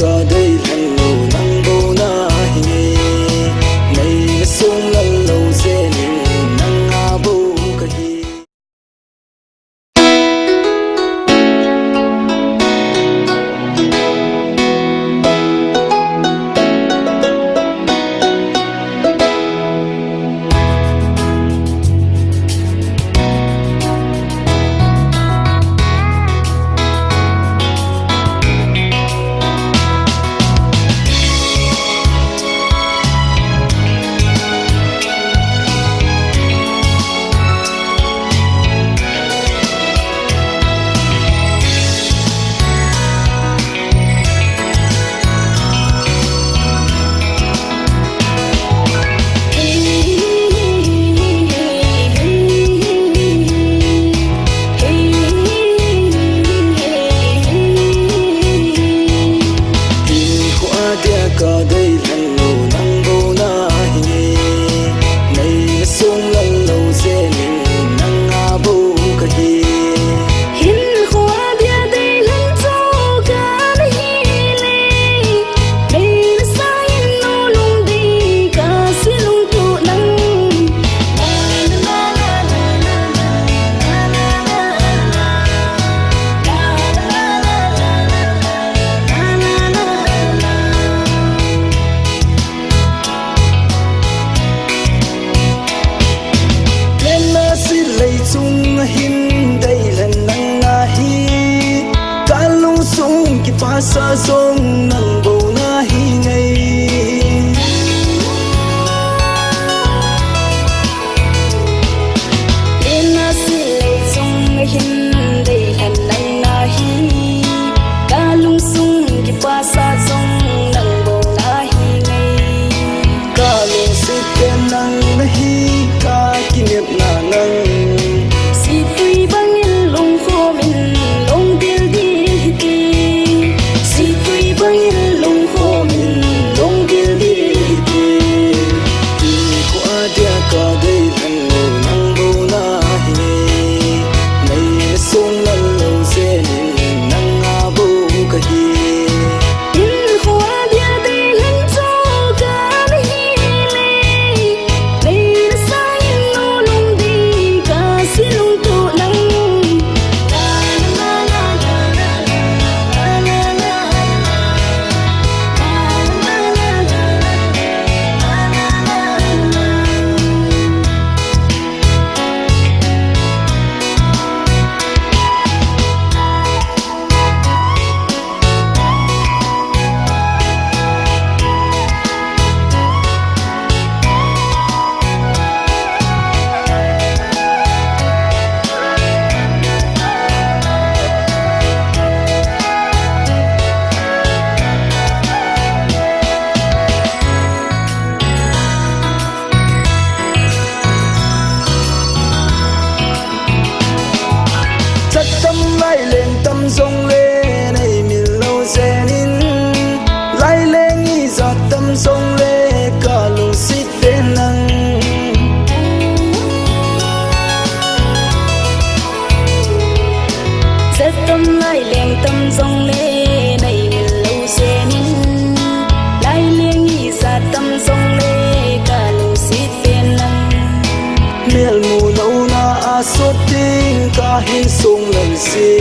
ka dei lan lo nang bo na hi nei na sung lan lo ze nin nang a bo ka hi sa sông nắng bầu na hi ngày in na si lệ sông hin đầy hành nắng na hi ca lung sung ki pa sa sông nắng bầu na hi ngày ca lung si tên nắng na hi ca kỷ niệm na nắng si tui bang in lung khô min lung tiêu đi lung khô mình lung kia đi đi qua dia ca dei lan lo nang bo na hi nei sung lan lo ze nin nang a bo ka hi in qua dia dei lan cho ka hi le nei sa in lo lung đi ca si lung tu nang sông lê này miền lâu xe nín lái lên nghi giọt tâm sông lê cả lùng xít bên nắng rất tâm lái lên tâm sông lê này miền lâu xe nín lái lên nghi giọt tâm sông lê cả lùng xít bên nắng miền mù nâu na a sốt tiếng ca hin sông lần xí